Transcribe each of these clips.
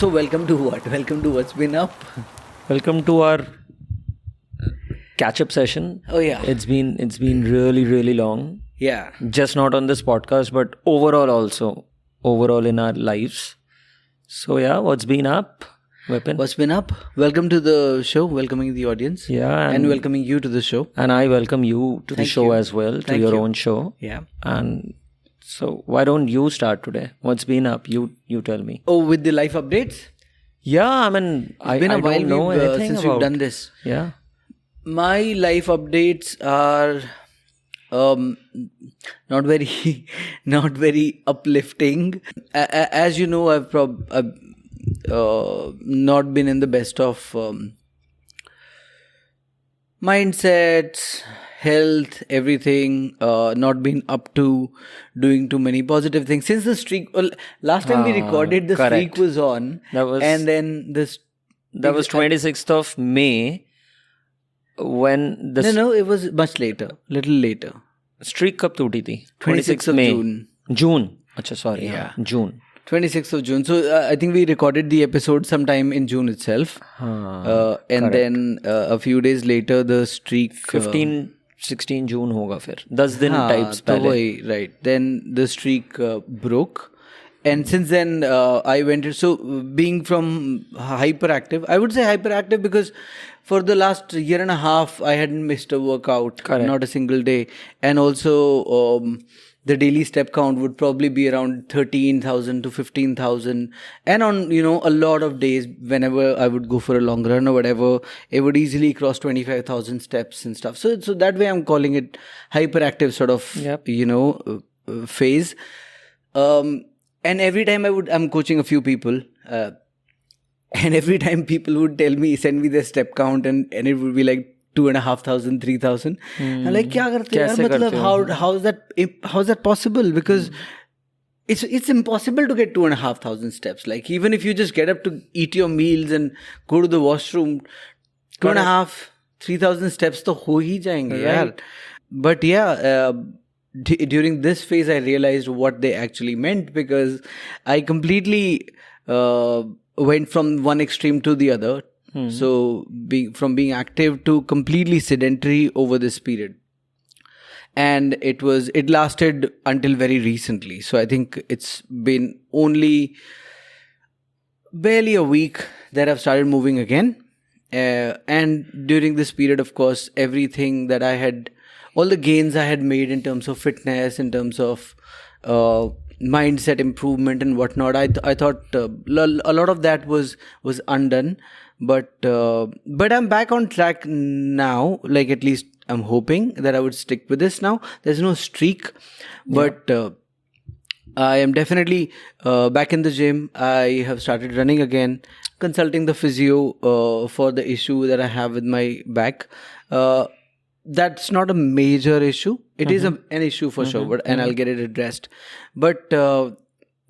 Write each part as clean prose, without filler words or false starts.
So welcome to what? Welcome to What's Been Up? Welcome to our catch-up session. Oh yeah. It's been really long. Yeah. Just not on this podcast, but overall in our lives. So yeah, what's been up, Weapon? What's been up? Welcome to the show, welcoming the audience. Yeah, and welcoming you to the show. And I welcome you to the show you. as well, to Thank your you. own show. Yeah. And so why don't you start today? What's been up? You tell me. Oh, with the life updates? Yeah, I mean, It's been a while don't know anything since about. we've done this. Yeah. My life updates are not very not very uplifting. As you know, I've not been in the best of mindsets, health, everything. Not been up to doing too many positive things since the streak. Well, last time we recorded, the correct. streak was on, That was- and then this. That was 26th of May when the No, it was much later, little later. streak कब टूटी थी? 26th of May. June. June. अच्छा, sorry. Yeah. June. 26th of June. So I think we recorded the episode sometime in June itself. And then a few days later, the streak. 16 June होगा फिर 10 दिन हाँ, types तो पहले. वही, right. Then the streak broke. And since then, I went. So being from hyperactive, I would say hyperactive because for the last year and a half, I hadn't missed a workout. Correct. Not a single day. And also, the daily step count would probably be around 13,000 to 15,000. And on, a lot of days, whenever I would go for a long run or whatever, it would easily cross 25,000 steps and stuff. So that way I'm calling it hyperactive sort of, Yep. phase. And every time I'm coaching a few people, and every time people would tell me, send me their step count, and it would be like 2,500, 3,000. I'm like, क्या करते हो यार? कैसे मतलब करते हो? how is that possible? Because it's impossible to get 2,500 steps. Like even if you just get up to eat your meals and go to the washroom, 2.5, 3,000 steps तो हो ही जाएंगे यार. But yeah. During this phase, I realized what they actually meant because I completely went from one extreme to the other. So from being active to completely sedentary over this period. And it lasted until very recently. So I think it's been only barely a week that I've started moving again. And during this period, of course, everything that I had, all the gains I had made in terms of fitness, in terms of mindset improvement and whatnot, I thought a lot of that was undone. But I'm back on track now. Like at least I'm hoping that I would stick with this now. There's no streak, but I am definitely back in the gym. I have started running again, consulting the physio for the issue that I have with my back. That's not a major issue. It is an issue for sure, and I'll get it addressed. But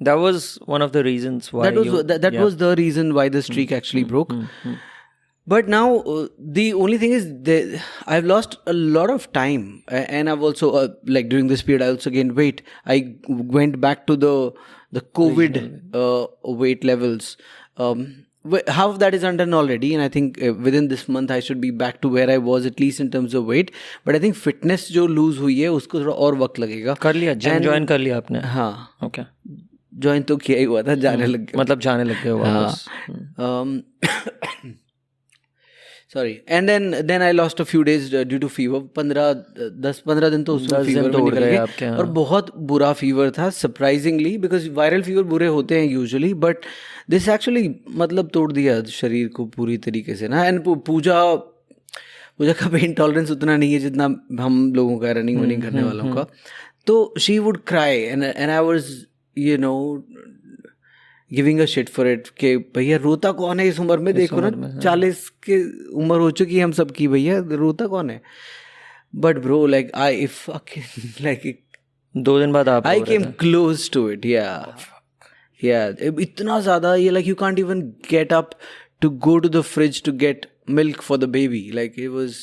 That was one of the reasons why that was the reason why the streak actually broke. But now the only thing is I've lost a lot of time, and I've also like during this period I also gained weight. I went back to the COVID weight levels. Half of that is undone already, and I think within this month I should be back to where I was, at least in terms of weight. But I think fitness जो lose हुई है उसको थोड़ा और वक्त लगेगा. कर लिया जिम ज्वाइन कर लिया आपने? हाँ, ओके. ज्वाइन तो किया ही हुआ था, जाने लग गया. मतलब जाने लग गए वापस. Sorry. And then I lost a few days due to fever. 10-15 दिन तो उसमें फीवर में निकल गए और बहुत बुरा फीवर था surprisingly, because वायरल फीवर बुरे होते हैं usually, but this actually मतलब तोड़ दिया शरीर को पूरी तरीके से ना. एंड पूजा का पेन टॉलरेंस उतना नहीं है जितना हम लोगों का रनिंग वनिंग करने वालों का. तो she would cry and I was giving a shit for it कि भैया रोता कौन है इस उम्र में. देखो ना 40 की उम्र हो चुकी है हम सब की, भैया रोता कौन है. But bro like I like 2 दिन बाद आप I came close to it. या इतना ज़्यादा ये like you can't even get up to go to the fridge to get milk for the baby. Like it was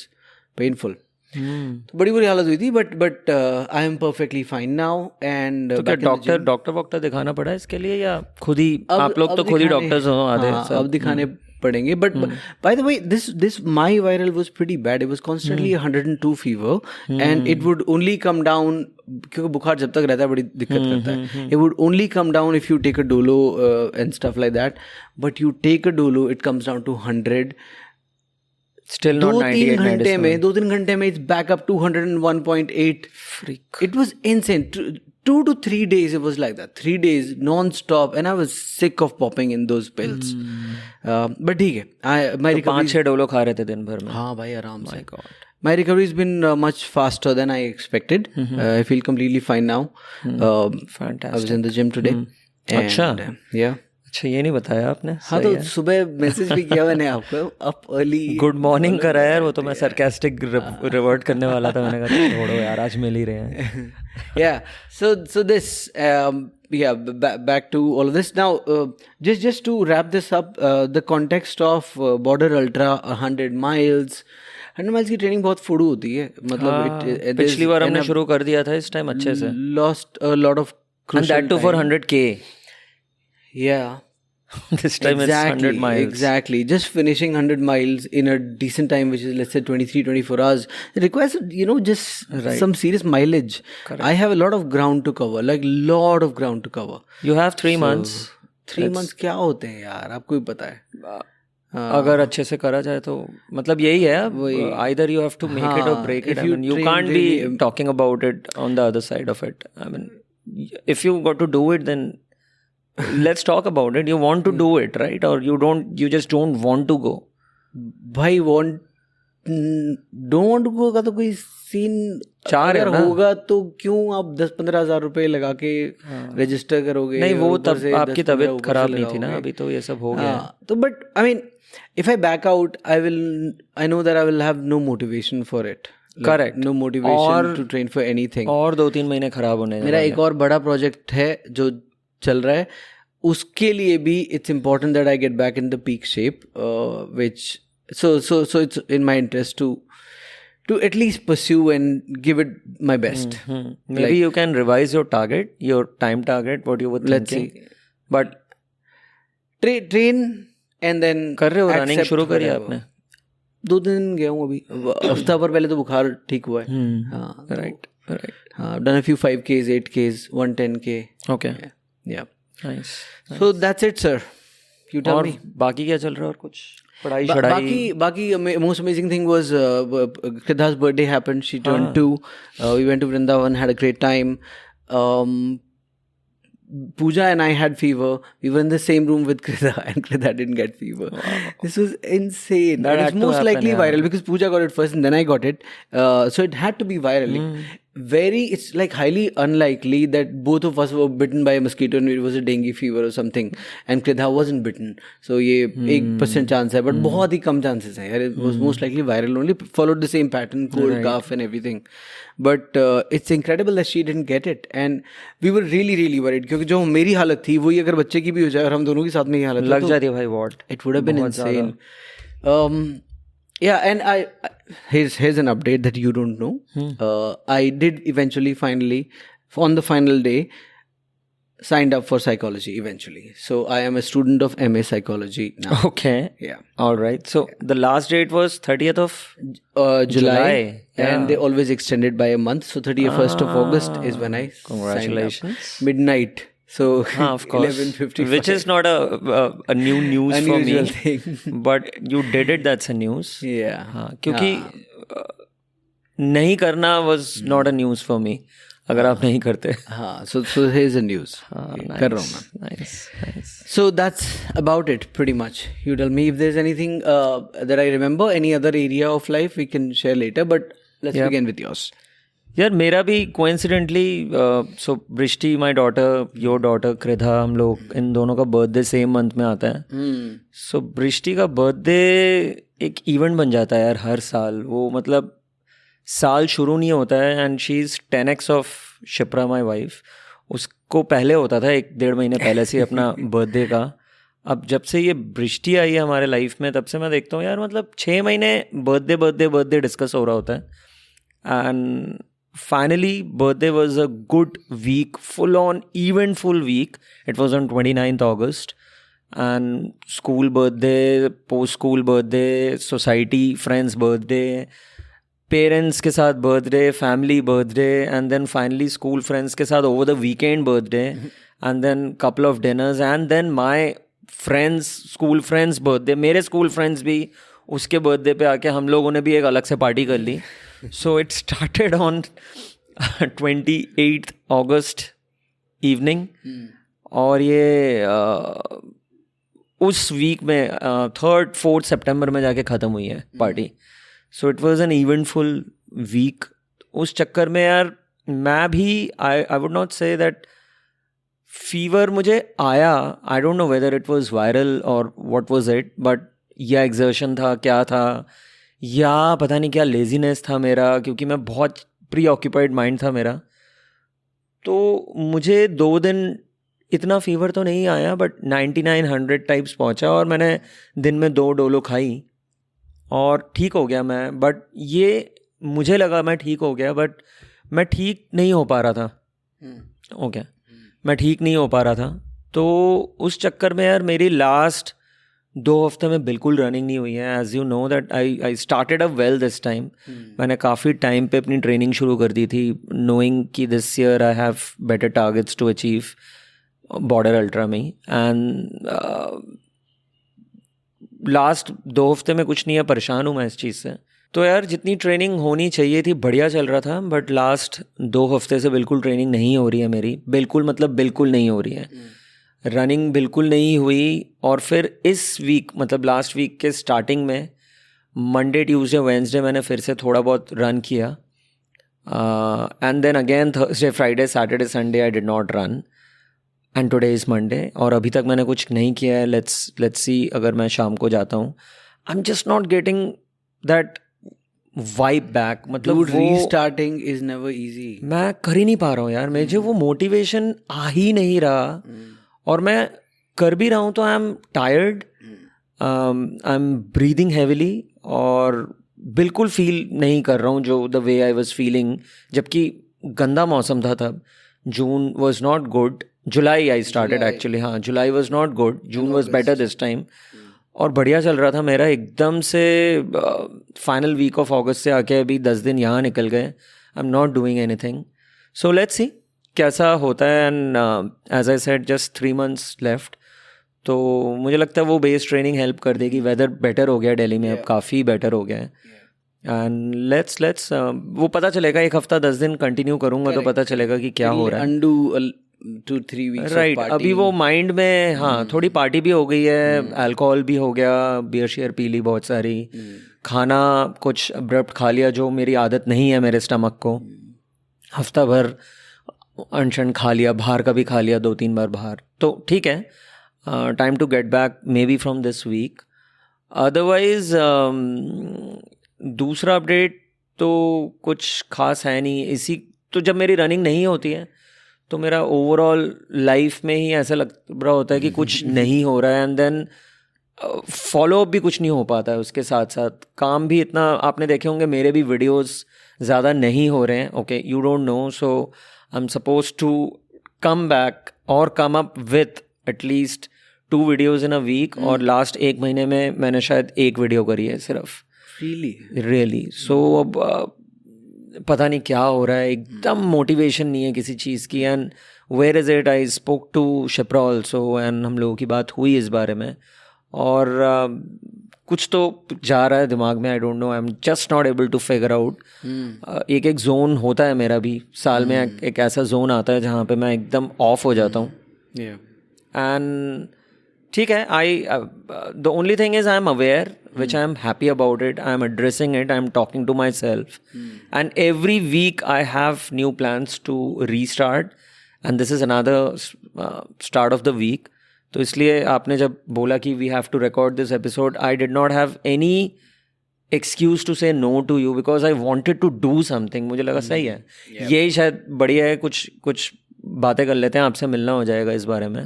painful. तो बड़ी बुरी हालत हुई थी, but I am perfectly fine now. And तो क्या डॉक्टर दिखाना पड़ा इसके लिए या खुद ही आप लोग तो खुद ही डॉक्टर्स हो आधे सब? अब दिखाने पड़ेंगे. But by the way this my viral was pretty bad. It was constantly 102 fever and it would only come down, क्योंकि बुखार जब तक रहता है बड़ी दिक्कत करता है. It would only come down if you take a Dolo and stuff like that. But you take a Dolo, it comes down to 100. Still not 98, 97. 2-3 घंटे में it's back up to 101.8. Freak. It was insane. 2 to 3 days it was like that. 3 days non-stop, and I was sick of popping in those pills. But ठीक है, my तो 5-6 Dolo खा रहे थे दिन भर में? हाँ भाई, आराम से. My God. My recovery has been much faster than I expected. I feel completely fine now. Fantastic. I was in the gym today. अच्छा. Yeah. अच्छा, ये नहीं बताया आपने? हाँ, तो सुबह मैसेज भी किया मैंने आपको, अप अर्ली गुड मॉर्निंग करा यार. वो तो मैं सरकास्टिक रिवर्ट करने वाला था. मैंने कहा छोड़ो यार, आज मिल ही रहे हैं. Yeah, so this back to all of this now. Just to wrap this up, the context of Border Ultra 100 miles. 100 miles की ट्रेनिंग बहुत फुड़ू होती है. मतलब पिछली बार हमने शुरू कर दिया था इस टाइम अच्छे से. Lost a lot of crucial and that too for 100K. Yeah. This time it's 100 miles. Exactly. Just finishing 100 miles in a decent time, which is let's say 23-24 hours, it requires, just some serious mileage. Correct. I have a lot of ground to cover, like lot of ground to cover. You have 3 months. 3 months क्या होते हैं यार, आपको भी पता है. अगर अच्छे से करा जाए तो मतलब यही है. Either you have to make it or break it. I mean, you can't be talking about it on the other side of it. I mean, if you got to do it, then let's talk about it. You want to do it, right? Or you just don't want to go. भाई don't want to go का तो कोई scene अगर होगा तो क्यों आप 10-15 हज़ार रुपए लगा के रजिस्टर करोगे? नहीं, वो तब आपकी तबीयत खराब नहीं थी ना. अभी तो ये सब हो गया. तो but I mean if I back out, I know that I will have no motivation for it. Correct. No motivation to train for anything. और 2-3 महीने खराब होने. मेरा एक और बड़ा प्रोजेक्ट है जो चल रहा है. उसके लिए भी it's important that I get back in the peak shape, which so it's in my interest to at least pursue and give it my best. Maybe you can revise your target, your time target, what you were thinking. Let's see. But train and then कर रहे हो? Running शुरू करी आपने? 2 दिन गया हूँ अभी. हफ्ता भर पहले तो बुखार ठीक हुआ है. हाँ, right. I've done a few 5Ks, 8Ks, 110K. Okay. Yeah. Nice. So that's it, sir. You tell me. बाकी क्या चल रहा है और कुछ पढ़ाई? बाकी most amazing thing was Kridha's birthday happened. She turned 2. We went to Vrindavan, had a great time. Pooja and I had fever. We were in the same room with Kridha and Kridha didn't get fever. Wow. This was insane. That it's most likely viral because Pooja got it first and then I got it. So it had to be viral. It's like highly unlikely that both of us were bitten by a mosquito and it was a dengue fever or something and Kridha wasn't bitten. So ये 1% chance है, but बहुत ही कम chances हैं. It was most likely viral only, followed the same pattern, cold, cough and everything. But it's incredible that she didn't get it and we were really really worried क्योंकि जो मेरी हालत थी वही अगर बच्चे की भी हो जाए और हम दोनों की साथ में ये हालत लग जाती है भाई. what it would have been insane. Yeah, and here's an update that you don't know. I did eventually finally on the final day signed up for psychology eventually. So I am a student of MA psychology now. Okay. Yeah. All right. So the last date was 30th of July. Yeah. And they always extended by a month. So 31st of August is when I Congratulations. signed up. Midnight. So of course. 11:55. Which is not a new news for me. Unusual thing. But you did it, that's a news. Yeah. क्योंकि नहीं करना was not a news for me. अगर आप नहीं करते. हाँ, so here's the news. Nice, कर रहा हूँ मैं. Nice. So that's about it, pretty much. You tell me if there's anything that I remember, any other area of life we can share later. But let's begin with yours. यार मेरा भी coincidentally so Brishti my daughter, your daughter Kridha, हम लोग इन दोनों का birthday same month में आता है. सो बृष्टि का बर्थडे एक इवेंट बन जाता है यार हर साल. वो मतलब साल शुरू नहीं होता है and she is 10x of Shipra my wife. उसको पहले होता था 1-1.5 महीने पहले से अपना बर्थडे का. अब जब से ये बृष्टि आई है हमारे लाइफ में तब से मैं देखता हूँ यार मतलब 6 महीने बर्थडे डिस्कस हो रहा होता है. and finally birthday was a good week, full on eventful week. It was on 29th August, and school birthday, post school birthday, society friends birthday, parents के साथ birthday, family birthday, and then finally school friends के साथ over the weekend birthday, and then couple of dinners, and then my friends, school friends birthday, मेरे school friends भी उसके birthday पे आके हम लोगों ने भी एक अलग से पार्टी कर ली. So it started on 28th August evening, और ये उस वीक में 3rd 4th September में जाके ख़त्म हुई है party. So it was an eventful week. उस चक्कर में यार मैं भी I would not say that fever मुझे आया. I don't know whether it was viral और व्हाट वाज इट, बट या एग्जर्शन था, क्या था, या पता नहीं क्या लेजीनेस था मेरा, क्योंकि मैं बहुत प्री ऑक्यूपाइड माइंड था मेरा. तो मुझे 2 दिन इतना फीवर तो नहीं आया, बट 99-100 टाइप्स पहुंचा, और मैंने दिन में 2 डोलो खाई और ठीक हो गया मैं. बट ये मुझे लगा मैं ठीक हो गया, बट मैं ठीक नहीं हो पा रहा था. ओके, मैं ठीक नहीं हो पा रहा था. तो उस चक्कर में यार मेरी लास्ट 2 हफ्ते में बिल्कुल रनिंग नहीं हुई है. As you know that I started up well this time. मैंने काफ़ी टाइम पे अपनी ट्रेनिंग शुरू कर दी थी, नोइंग कि this year I have better targets to achieve border ultra में. एंड लास्ट 2 हफ्ते में कुछ नहीं है, परेशान हूँ मैं इस चीज़ से. तो यार जितनी ट्रेनिंग होनी चाहिए थी बढ़िया चल रहा था, बट लास्ट 2 हफ्ते से बिल्कुल ट्रेनिंग नहीं हो रही है मेरी. बिल्कुल मतलब बिल्कुल नहीं हो रही है. रनिंग बिल्कुल नहीं हुई. और फिर इस वीक मतलब लास्ट वीक के स्टार्टिंग में मंडे, ट्यूसडे, वेंसडे मैंने फिर से थोड़ा बहुत रन किया, and then again Thursday, Friday, Saturday, Sunday I did not run, and today is Monday, और अभी तक मैंने कुछ नहीं किया है. लेट्स सी अगर मैं शाम को जाता हूँ. आई am just not getting that vibe back. मतलब रीस्टार्टिंग इज नेवर इजी. मैं कर ही नहीं पा रहा हूँ यार, मुझे वो मोटिवेशन आ ही नहीं रहा. और मैं कर भी रहा हूँ तो I am tired, I am breathing heavily, और बिल्कुल फील नहीं कर रहा हूँ जो the way I was feeling. जबकि गंदा मौसम था तब. June was not good. July I started actually. हाँ, July was not good. June was better this time, और बढ़िया चल रहा था मेरा. एकदम से फाइनल वीक ऑफ अगस्त से आके अभी 10 दिन यहाँ निकल गए. I am not doing anything. So let's see कैसा होता है. And as I said, just 3 months left. तो मुझे लगता है वो बेस ट्रेनिंग हेल्प कर देगी. वेदर बेटर हो गया दिल्ली में, अब काफ़ी बेटर हो गया है. एंड लेट्स वो पता चलेगा. 1 हफ्ता 10 दिन कंटिन्यू करूँगा तो पता चलेगा कि क्या हो रहा है. Undo 2-3 weeks right. अभी वो माइंड में हाँ थोड़ी पार्टी भी हो गई है, अल्कोहल भी हो गया, बियर शेयर पी ली बहुत सारी, खाना कुछ अब्रप्ट खा लिया जो मेरी आदत नहीं है मेरे स्टमक को. हफ्ता भर अनशन खा लिया, बाहर का भी खा लिया 2-3 बार बाहर. तो ठीक है, time to get back may be from this week. Otherwise दूसरा अपडेट तो कुछ खास है नहीं. इसी तो जब मेरी रनिंग नहीं होती है तो मेरा ओवरऑल लाइफ में ही ऐसा लग रहा होता है कि कुछ नहीं हो रहा है. एंड देन फॉलो अप भी कुछ नहीं हो पाता है. उसके साथ साथ काम भी इतना, आपने देखे होंगे मेरे भी वीडियोस ज़्यादा नहीं हो रहे हैं. Okay, you don't know. So I am suppose to come back और come up with at least 2 videos in a week. और लास्ट 1 महीने में मैंने शायद 1 वीडियो करी है सिर्फ. रियली. सो अब पता नहीं क्या हो रहा है, एकदम मोटिवेशन नहीं है किसी चीज़ की. And where is it. I spoke to Shipra also, and हम लोगों की बात हुई इस बारे में, और कुछ तो जा रहा है दिमाग में. I don't know, I am just not able to figure out. एक जोन होता है मेरा भी साल में, एक ऐसा जोन आता है जहाँ पे मैं एकदम ऑफ हो जाता हूँ. एंड ठीक है, the only thing is I am aware, which I am happy about it. I am addressing it. I am talking to myself. And every week I have new plans to restart. And this is another start of the week. तो इसलिए आपने जब बोला कि we have to record this episode, I did not have any excuse to say no to you because I wanted to do something. मुझे लगा सही है, यही शायद बढ़िया है, कुछ बातें कर लेते हैं, आपसे मिलना हो जाएगा इस बारे में.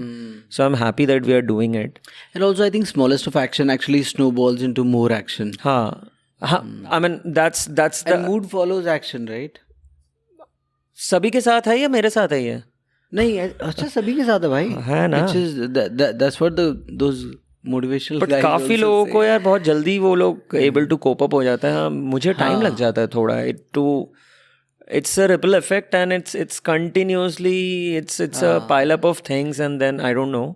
So I am happy that we are doing it. And also I think smallest of action actually snowballs into more action. हाँ, I mean that's the And mood follows action, right? सभी के साथ है या मेरे साथ है ये? नहीं, अच्छा सभी के साथ है भाई. है ना. Which is that's what those motivational but guys काफी also लोगों say. को यार बहुत जल्दी वो लोग एबल टू कोप अप हो जाता है. मुझे टाइम लग जाता है थोड़ा. It's a ripple effect and it's continuously it's a pile up of things and then I don't know.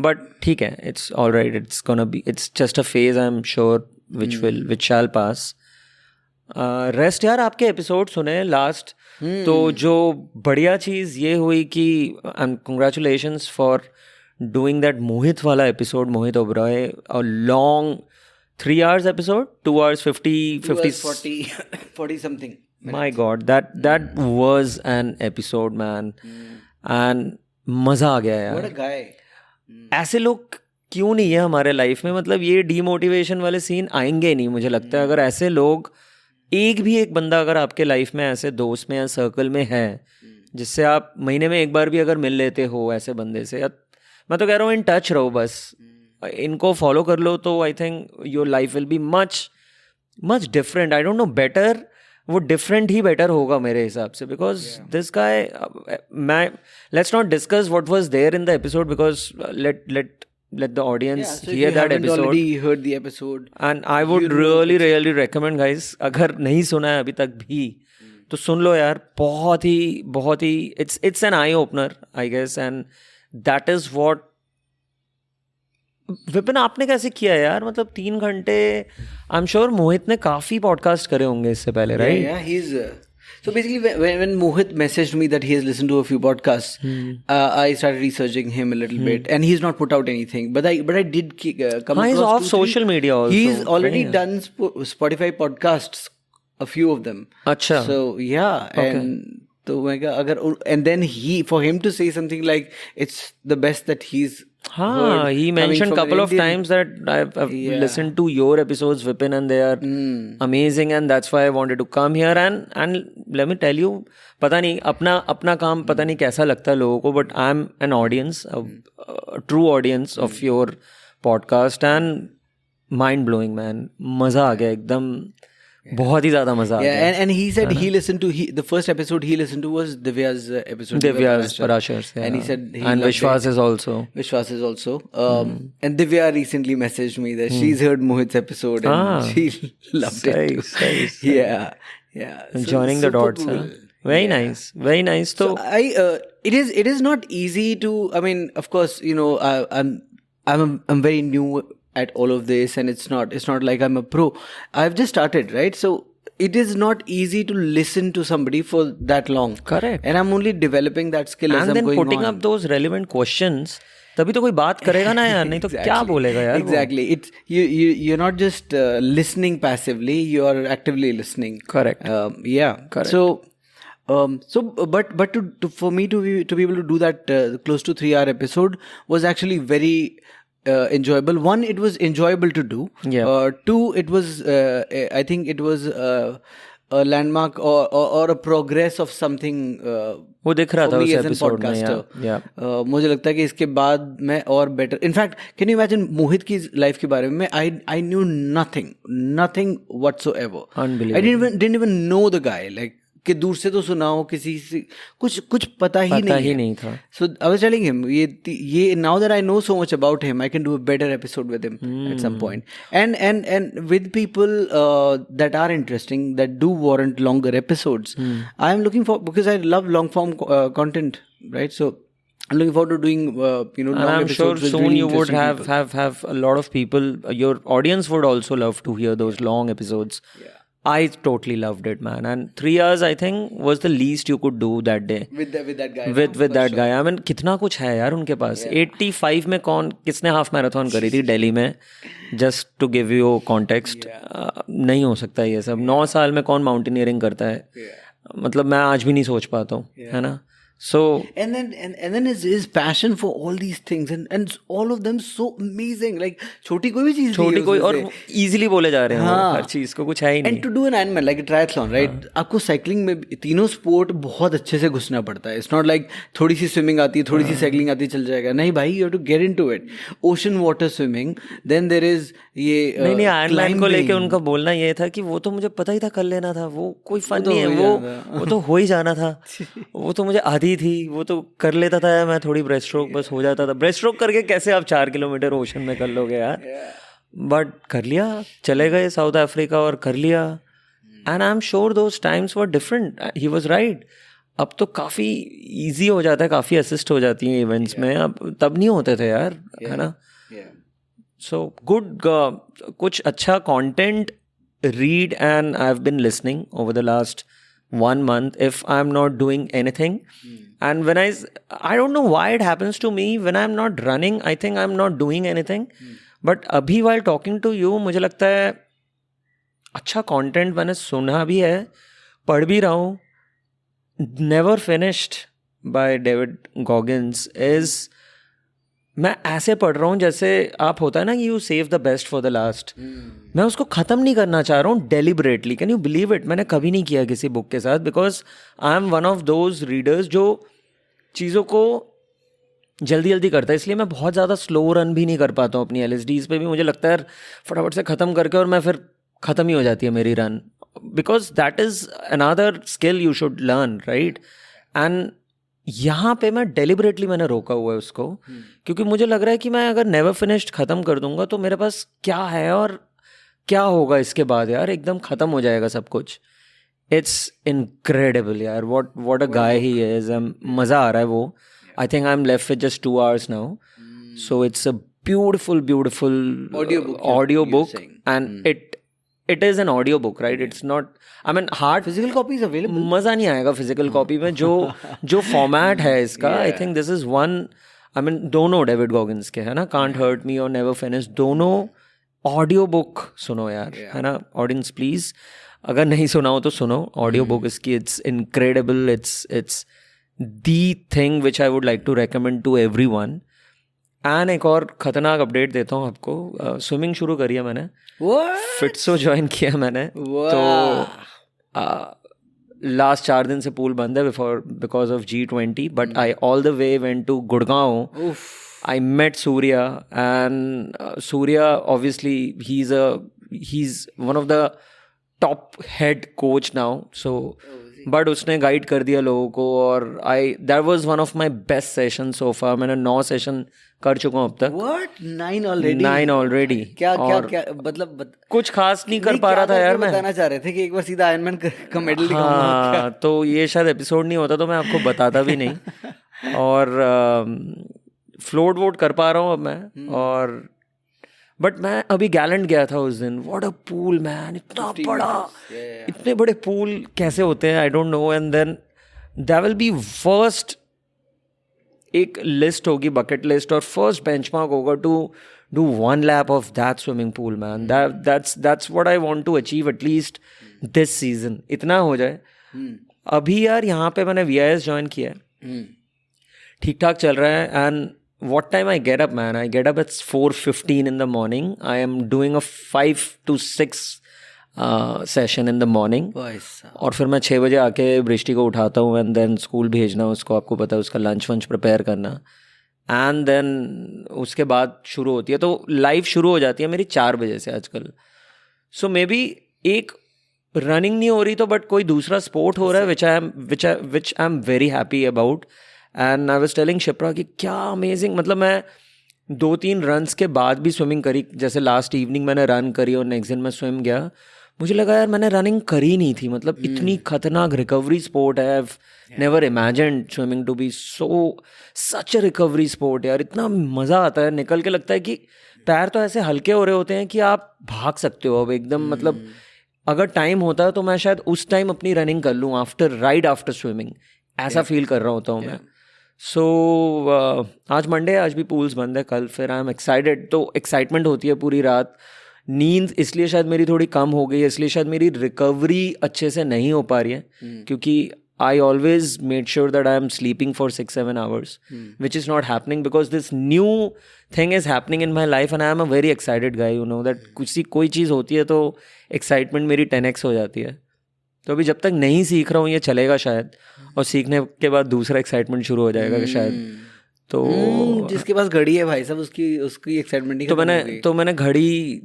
But ठीक है, it's all right. It's just a phase, I'm sure, which shall pass. Rest यार आपके episode सुने last. तो जो बढ़िया चीज़ ये हुई कि कंग्रेचुलेशंस फॉर डूइंग दैट मोहित वाला episode, Mohit Oberoi, a long 3 hours episode, 2 hours 40 something. My God, that was an episode, man. And मज़ा आ गया यार. What a guy. ऐसे लोग क्यों नहीं है हमारे लाइफ में? मतलब ये डीमोटिवेशन वाले सीन आएंगे नहीं मुझे लगता है अगर ऐसे लोग, एक बंदा अगर आपके लाइफ में ऐसे दोस्त में या सर्कल में है जिससे आप महीने में एक बार भी अगर मिल लेते हो ऐसे बंदे से, या मैं तो कह रहा हूँ इन टच रहो, बस इनको फॉलो कर लो तो I think your life will be much different. I don't know, better, वो डिफरेंट ही बेटर होगा मेरे हिसाब से. बिकॉज दिस गाय, मैं, let's not discuss what was there in the episode because let the audience hear that episode. Already heard the episode, and I would really recommend, guys, अगर नहीं सुना है अभी तक भी तो सुन लो यार. बहुत ही it's an eye opener, I guess, and that is what. Vipin, आपने कैसे किया यार? मतलब 3 घंटे. आई एम श्योर मोहित ने काफी पॉडकास्ट करे होंगे इससे पहले, right? Yeah, he's so basically when Mohit messaged me that he has listened to a few podcasts, I started researching him a little bit, and he's not put out anything, but I did come across he's off social media also. He's already done Spotify podcasts, a few of them. Acha. So yeah, okay. And then for him to say something like it's the best that he's he mentioned couple of times that I've listened to your episodes, Vipin, and they are amazing, and that's why I wanted to come here. And let me tell you, पता नहीं अपना काम पता नहीं कैसा लगता है लोगों को, but I'm an audience, a true audience of your podcast, and mind blowing, man. मजा आ गया एकदम. बहुत ही ज्यादा मजा आया. And he said he listened to the first episode he listened to was Divya's episode. Divya's Parashars, yeah. And he said and Vishwas is also. And Divya recently messaged me that she's heard Mohit's episode and she loved it too. Yeah. Joining the dots. Cool. Very nice. So it is not easy to. I mean, of course, you know, I'm very new at all of this, and it's not like I'm a pro. I've just started, right? So it is not easy to listen to somebody for that long. Correct. And I'm only developing that skill as I'm going on. And then putting up those relevant questions, तभी तो कोई बात करेगा ना यार, नहीं तो क्या बोलेगा यार. Exactly. It's you're not just listening passively, you're actively listening. Correct. Yeah. Correct. So but for me to be able to do that close to 3 hour episode was actually very enjoyable. One, it was enjoyable to do. Yeah. Two, it was I think it was a landmark or a progress of something. वो दिख रहा था उस episode में. Yeah. मुझे लगता है कि इसके बाद मैं और better. In fact can you imagine Mohit की लाइफ के बारे में I knew nothing whatsoever. Unbelievable. I didn't even know the guy. Like कि दूर से तो सुना हो, किसी से कुछ पता ही नहीं था. So I was telling him, ये now that I know so much about him, I can do a better episode with him at some point. And with people that are interesting, that do warrant longer episodes. I am looking for, because I love long form content, right? So I'm looking forward to doing long and I'm episodes. sure soon you would have a lot of people. Your audience would also love to hear those long episodes. Yeah. I totally loved it, man. And 3 hours, I think, was the least you could do that day. With that guy. With that guy. I mean, कितना कुछ है यार उनके पास. 85 में किसने half marathon करी थी दिल्ली में? Just to give you context. नहीं हो सकता ये सब. 9 साल में कौन माउंटेनियरिंग करता है? मतलब मैं आज भी नहीं सोच पाता हूँ, है ना? So and then his passion for all these things and all of them so amazing, like छोटी कोई भी चीज छोटी कोई और इजीली बोले जा रहे हैं वो हर चीज को, कुछ है ही नहीं. And to do an Ironman like a triathlon, right? आपको साइकिलिंग में तीनों स्पोर्ट बहुत अच्छे से घुसना पड़ता है. इट्स नॉट लाइक थोड़ी सी स्विमिंग आती है, थोड़ी सी साइकिलिंग आती है, चल जाएगा. नहीं भाई, you have to get into it. Ocean water swimming, then there is ये नहीं आयरलैंड को लेके उनका बोलना ये था कि वो तो मुझे पता ही था कर लेना था, वो कोई फन नहीं है, वो तो हो ही जाना था. वो तो मुझे आधी थी, वो तो कर लेता था. मैं थोड़ी ब्रेस्ट स्ट्रोक बस हो जाता था. ब्रेस्ट स्ट्रोक करके कैसे आप 4 किलोमीटर ओशन में कर लोगे यार. बट कर लिया, चले गए साउथ अफ्रीका और कर लिया. And I am sure those times were different. He was right. अब तो काफ़ी इजी हो जाता है, काफ़ी असिस्ट हो जाती हैं इवेंट्स में. अब तब नहीं होते थे यार, है ना. सो गुड, कुछ अच्छा content read, and I've been listening over the last 1 month if I'm not doing anything. And when I don't know why it happens to me when I'm not running, I think I'm not doing anything. But अभी while talking to you मुझे लगता है अच्छा content मैंने सुना भी है, पढ़ भी रहा हूँ. Never Finished by David Goggins is, मैं ऐसे पढ़ रहा हूँ जैसे आप होता है ना कि you save the best for the last. मैं उसको ख़त्म नहीं करना चाह रहा हूँ deliberately. Can you believe it? मैंने कभी नहीं किया किसी बुक के साथ, because I am one of those readers जो चीज़ों को जल्दी जल्दी करता है. इसलिए मैं बहुत ज़्यादा स्लो रन भी नहीं कर पाता हूँ अपनी LSDs पे भी. मुझे लगता है फटाफट से ख़त्म करके, और मैं फिर ख़त्म ही हो जाती है मेरी run, because that is another skill you should learn, right. And यहाँ पे मैं डेलिबरेटली मैंने रोका हुआ है उसको, क्योंकि मुझे लग रहा है कि मैं अगर नेवर फिनिश्ड ख़त्म कर दूंगा तो मेरे पास क्या है और क्या होगा इसके बाद यार. एकदम ख़त्म हो जाएगा सब कुछ. इट्स इनक्रेडिबल यार, what a guy he is. मज़ा आ रहा है वो. I think I am left with just 2 hours now. So it's a beautiful audio book and it is an audio book, right? It's not, I mean, hard physical copy is available. मज़ा नहीं आएगा physical copy में. जो format है इसका, I think this is one, I mean, दोनों David Goggins के है ना, Can't Hurt Me और Never Finished, दोनों ऑडियो बुक सुनो यार, है ना. ऑडियंस प्लीज, अगर नहीं सुना हो तो सुनो ऑडियो बुक इसकी. It's incredible. It's the thing which I would like to recommend to everyone. And एक और खतरनाक अपडेट देता हूँ आपको. स्विमिंग शुरू करी है मैंने. फिट्सो ज्वाइन किया मैंने. तो लास्ट 4 दिन से पूल बंद है because of G20. But I all the way went to Gurgaon. I met Surya, and Surya obviously he's one of the top head coach now. So but उसने गाइड कर दिया लोगों को, और that was one of my best sessions so far. मैंने 9 session कर चुका हूँ अब तक. What? 9 already? 9 already. क्या मतलब कुछ खास नहीं कर पा रहा था यार. मैं बताना चाह रहे थे कि एक बार सीधा आयरनमैन का मेडल दिखाऊंगा. हाँ, तो ये शायद एपिसोड नहीं होता तो मैं आपको बताता भी नहीं. और फ्लोट वोट कर पा रहा हूँ अब मैं. और बट मैं अभी गैलेंट गया था उस दिन. व्हाट अ पूल मैन, इतना बड़ा. इतने बड़े पूल कैसे होते हैं, I don't know. And then there will be first, एक लिस्ट होगी, बकेट लिस्ट, और फर्स्ट बेंचमार्क होगा to do 1 lap of that swimming pool man. That's what I want to achieve at least this season. इतना हो जाए. अभी यार यहाँ पे मैंने VIS ज्वाइन किया है, ठीक ठाक चल रहा है. And what time I get up, man? I get up at 4:15 in the morning. I am doing a 5 to 6 session in the morning. और फिर मैं 6 बजे आके बृष्टि को उठाता हूँ, एंड देन स्कूल भेजना उसको. आपको पता है उसका लंच वंच प्रिपेयर करना, एंड देन उसके बाद शुरू होती है. तो लाइफ शुरू हो जाती है मेरी 4 बजे से आजकल. सो मे बी एक रनिंग नहीं हो रही तो, बट कोई दूसरा स्पोर्ट हो रहा है which I am very happy about. And I was telling Shipra कि क्या अमेजिंग, मतलब मैं 2-3 रन्स के बाद भी स्विमिंग करी. जैसे लास्ट इवनिंग मैंने रन करी और नेक्स्ट दिन मैं स्विम गया. मुझे लगा यार मैंने रनिंग करी नहीं थी. मतलब इतनी खतरनाक रिकवरी स्पोर्ट है. I have never imagined swimming to be such a recovery sport यार. इतना मज़ा आता है, निकल के लगता है कि पैर तो ऐसे हल्के हो रहे होते हैं कि आप भाग सकते हो अब एकदम. मतलब अगर टाइम होता है तो मैं शायद उस टाइम अपनी रनिंग कर लूँ आफ्टर स्विमिंग. ऐसा फील कर रहा होता हूँ मैं. सो आज मंडे, आज भी पूल्स बंद है. कल फिर आई एम एक्साइटेड. तो एक्साइटमेंट होती है पूरी रात. नींद इसलिए शायद मेरी थोड़ी कम हो गई है, इसलिए शायद मेरी रिकवरी अच्छे से नहीं हो पा रही है, क्योंकि I always made sure that I am sleeping for 6-7 hours, which is not happening because this new thing is happening in my life and I am a very excited guy, you know, that कोई चीज़ होती है तो excitement मेरी 10x हो जाती है. तो अभी जब तक नहीं सीख रहा हूँ ये चलेगा शायद, और सीखने के बाद दूसरा excitement शुरू हो जाएगा शायद. तो जिसके पास घड़ी है भाई साहब उसकी एक्साइटमेंट तो मैंने घड़ी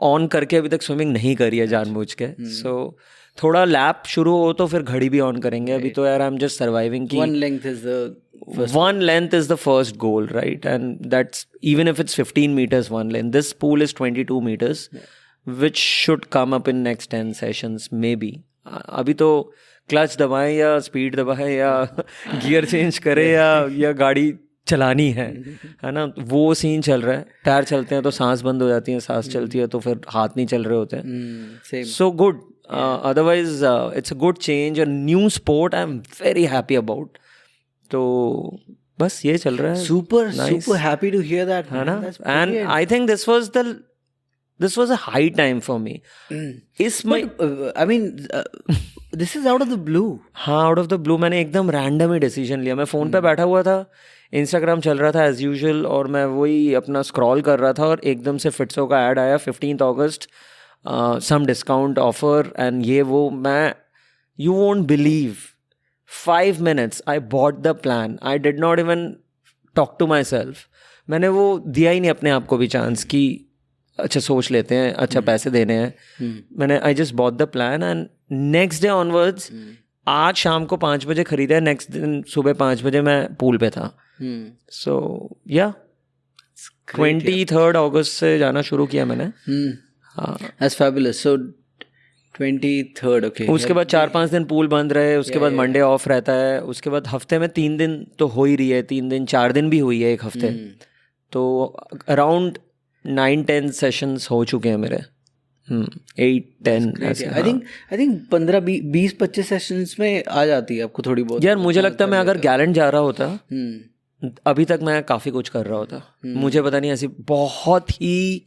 ऑन करके अभी तक स्विमिंग नहीं करी है जानबूझ के. सो थोड़ा लैप शुरू हो तो फिर घड़ी भी ऑन करेंगे. अभी तो यार आई एम जस्ट सर्वाइविंग की one length is the first goal, right? And that's even if it's 15 meters one length. This pool is 22 meters, which should come up in next 10 sessions maybe. अभी तो clutch दबाएं या speed दबाएं या gear change करें या गाड़ी चलानी है ना, वो सीन चल रहा है. टायर चलते हैं तो सांस बंद हो जाती है, सांस चलती है तो फिर हाथ नहीं चल रहे होते हैं. So good. Otherwise it's a good change, a new sport I am very happy about. तो बस ये चल रहा है. Super happy to hear that, है ना. And I think this was a high time for me. I mean, this is out of the blue. हाँ, out of the blue. मैंने एकदम रैंडम ही डिसीजन लिया. मैं फ़ोन पे बैठा हुआ था, इंस्टाग्राम चल रहा था एज यूजुअल, और मैं वही अपना स्क्रॉल कर रहा था और एकदम से फिट्सो का ऐड आया 15 अगस्त, सम डिस्काउंट ऑफर एंड ये वो. मैं you won't believe 5 minutes I bought the plan. I did not even talk to myself. मैंने वो दिया ही नहीं अपने आप को भी चांस कि अच्छा सोच लेते हैं, अच्छा पैसे देने हैं. मैंने I just bought the plan and next day onwards, आज शाम को 5 बजे खरीदा, नेक्स्ट दिन सुबह 5 बजे मैं पूल पे था. सो या 23 अगस्त से जाना शुरू किया मैंने. हाँ, that's fabulous. So 23rd, okay. उसके बाद 4-5 दिन पूल बंद रहे, उसके बाद मंडे ऑफ रहता है, उसके बाद हफ्ते में 3 दिन तो हो ही रही है, 3 दिन 4 दिन भी हुई है एक हफ्ते. तो अराउंड 9-10 सेशंस हो चुके हैं मेरे. 8-10 ऐसे. आई थिंक 15-20-25 सेशंस में आ जाती है आपको थोड़ी बहुत. यार मुझे लगता है मैं अगर गैलेंट जा रहा होता अभी तक मैं काफ़ी कुछ कर रहा होता. मुझे पता नहीं, ऐसी बहुत ही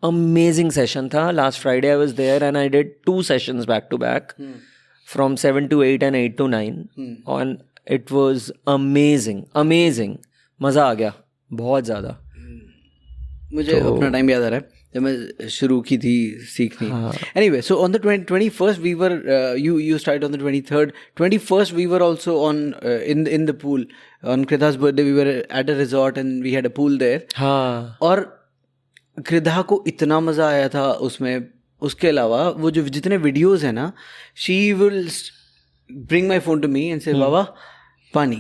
amazing session था. Last Friday I was there and I did 2 sessions back to back from 7 to 8 and 8 to 9 and it was amazing. मज़ा आ गया बहुत ज़्यादा. मुझे अपना टाइम याद आ रहा है जब मैं शुरू की थी सीखनी. Anyway, so on the 21st we were you started on the 23rd. 21st we were also on in the pool on Kridha's birthday. We were at a resort and we had a pool there. हाँ. और कृधा को इतना मज़ा आया था उसमें. उसके अलावा वो जो जितने वीडियोस हैं ना, she will bring my phone to me and say बाबा पानी,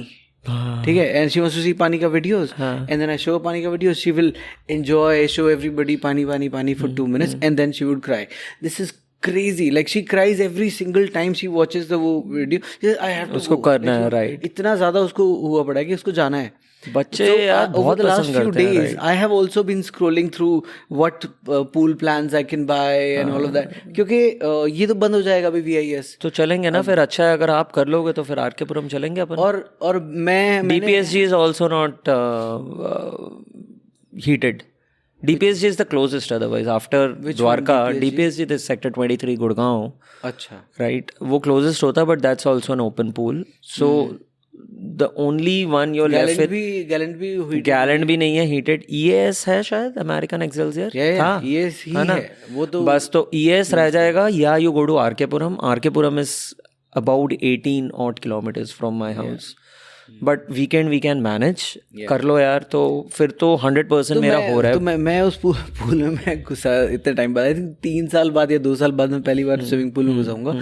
ठीक है, and she wants to see पानी का videos and then I show पानी का videos. She will enjoy, show everybody पानी पानी पानी for 2 minutes and then she would cry. This is crazy. Like she cries every single time she watches the वो video. I have to उसको करना है, right. इतना ज़्यादा उसको हुआ पड़ा है कि उसको जाना है. बच्चे यार बहुत पसंद करते हैं. Days, I have also been scrolling through what pool plans I can buy and all of that. क्योंकि ये तो बंद हो जाएगा अभी VIS. तो चलेंगे ना फिर. अच्छा है अगर आप कर लोगे तो फिर आरकेपुरम चलेंगे अपन. और मैं DPSG is also not heated. DPSG is the closest otherwise after Dwarka. DPSG is sector 23 Gurgaon. अच्छा. Right, वो closest होता but that's also an open pool. So the only one you're left with. Gallant भी नहीं है heated. EAS है शायद, American Excelsior. हाँ, EAS ही है वो तो. बस तो EAS रह जाएगा या you go to RK-Puram. RK-Puram is about 18 odd kilometers from my house. But weekend we can manage कर लो यार. तो फिर तो 100% मेरा हो रहा है. तो मैं उस पूल में मैं घुसा इतने टाइम बाद, आई थिंक 3 साल बाद या 2 साल बाद मैं पहली बार स्विमिंग पूल में घुसाऊंगा.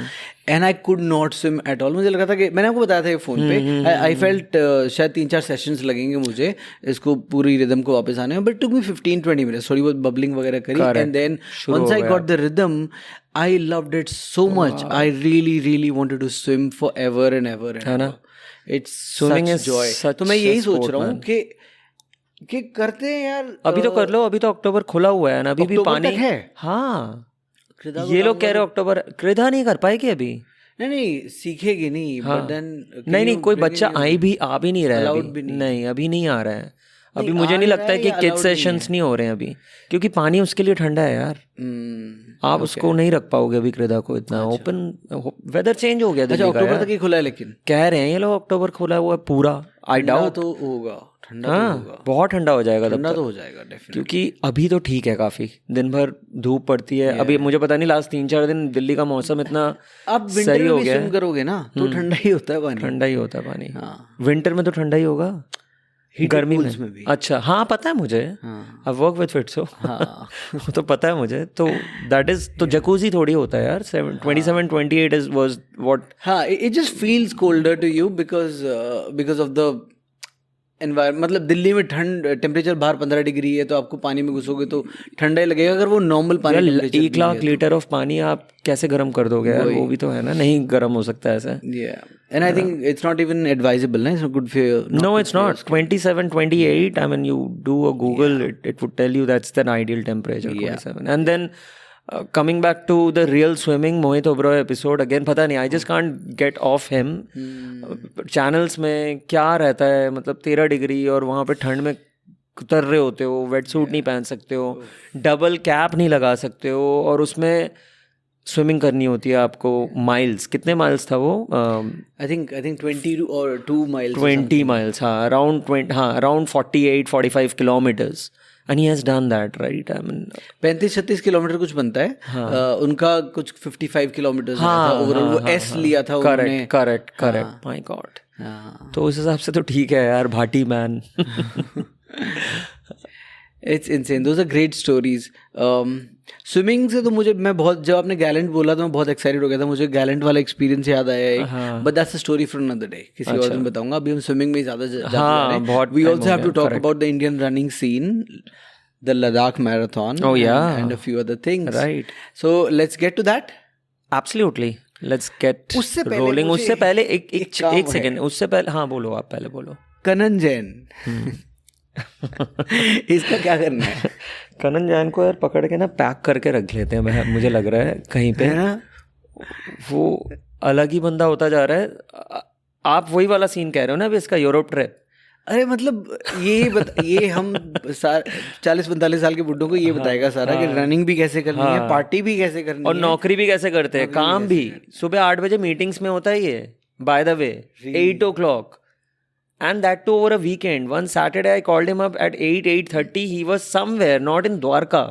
And I could not swim at all. मुझे लगा था कि मैंने आपको बताया था ये फ़ोन पे, आई फेल्ट शायद 3-4 सेशंस लगेंगे मुझे इसको पूरी रिदम को वापस आने में. But took me 15-20 minutes. थोड़ी बहुत बबलिंग वगैरह करी and then once I got the rhythm I loved it so much. I really wanted to swim for ever and ever, है ना. It's swimming is joy. तो मैं यही सोच रहा हूँ कि करते हैं यार. अभी तो कर लो, अभी तो अक्टूबर खुला हुआ है ना, अभी भी पानी है. हाँ, ये लोग कह रहे अक्टूबर. कृधा नहीं कर पाएगी अभी. नहीं सीखेगी नहीं. हाँ. But then नहीं कोई बच्चा आ भी नहीं रहा है अभी. नहीं अभी नहीं आ रहा है. अभी मुझे नहीं लगता है कि किड सेशंस नहीं हो रहे हैं अभी, क्योंकि पानी उसके लिए ठंडा है यार. आप उसको नहीं रख पाओगे अभी कृदा को इतना ओपन। वेदर चेंज हो गया अच्छा, दिल्ली का अक्टूबर यार। तक ही खुला है लेकिन कह रहे हैं ये लोग अक्टूबर खुला हुआ है पूरा। आई ठंडा डाउट। तो होगा, ठंडा तो हाँ होगा, बहुत ठंडा हो जाएगा तब ठंडा तक। तो हो जाएगा डेफिनेटली। क्योंकि अभी तो ठीक है काफी, दिन भर धूप पड़ती है। अभी मुझे पता नहीं लास्ट 3-4 दिन दिल्ली का मौसम इतना आप विंटर सही में हो भी गया स्विम है। करोगे ना तो ठंडा ही होता है पानी, ठंडा ही होता है पानी। हाँ। विंटर में तो ठंडा ही होगा, गर्मी pools में भी। अच्छा हाँ पता है मुझे, हाँ। I work with Fitso. हाँ। वो तो पता है मुझे। तो दैट इज तो जकूजी थोड़ी होता है यार। 27-28 इज वाज व्हाट। हाँ, it just feels colder to you because of the environment। मतलब दिल्ली में ठंड टेम्परेचर बाहर 15 डिग्री है तो आपको पानी में घुसोगे तो ठंडा ही लगेगा। अगर वो नॉर्मल पानी टेम्परेचर 1 लाख लीटर ऑफ पानी आप कैसे गर्म कर दोगे यार? वो भी तो है ना, नहीं गर्म हो सकता है ऐसे। And I think it's not even advisable ना, it's good for. No, it's not. 27-28. I mean, you do a Google, it would tell you that's the ideal temperature. 27. And then coming back to the real swimming Mohit Oberoi episode again, पता नहीं, I just can't get off him. Channels में क्या रहता है, मतलब 13 degree और वहाँ पे ठंड में उतर रहे होते हो, वेट सूट नहीं पहन सकते हो, डबल कैप नहीं लगा सकते हो, और उसमें स्विमिंग करनी होती है आपको। माइल्स, कितने माइल्स था वो? I think 22 or 2 miles 20 miles, हाँ अराउंड 20, हाँ around 48-45 kilometers, and he has done that, right? I mean 35-36 kilometre कुछ बनता है। उनका कुछ 55 किलोमीटर था ओवरऑल। वो एस लिया था उन्होंने। Correct my god. तो उस हिसाब से तो ठीक है यार, Bhati man. It's insane, those are great stories. Swimming से तो मैं बहुत, जब आपने गैलेंट बोला तो मैं बहुत एक्साइटेड हो गया था। मुझे गैलेंट वाला एक्सपीरियंस याद आया एक, but that's a story for another day, किसी और दिन बताऊंगा। अभी हम स्विमिंग में ज़्यादा जा रहे हैं। We also have to talk about the Indian running scene, the Ladakh marathon, and a few other things, right? So let's get to that. Absolutely, let's get rolling. उससे पहले एक सेकंड, उससे पहले हाँ बोलो, आप पहले बोलो। कनन जैन, इसका क्या करना है? कनन जैन को यार पकड़ के ना पैक करके रख लेते हैं, मुझे लग रहा है कहीं पे ना। वो अलग ही बंदा होता जा रहा है। आप वही वाला सीन कह रहे हो ना अभी इसका, यूरोप ट्रिप? अरे मतलब ये हम 40-45 साल के बुड्ढों को ये बताएगा सारा कि रनिंग भी कैसे करनी है, पार्टी भी कैसे करनी है, और नौकरी भी कैसे करते हैं, काम भी। सुबह 8 बजे मीटिंग्स में होता है ये, by the way 8 o'clock, and that too over a weekend. One Saturday I called him up at 8:30. He was somewhere, not in Dwarka,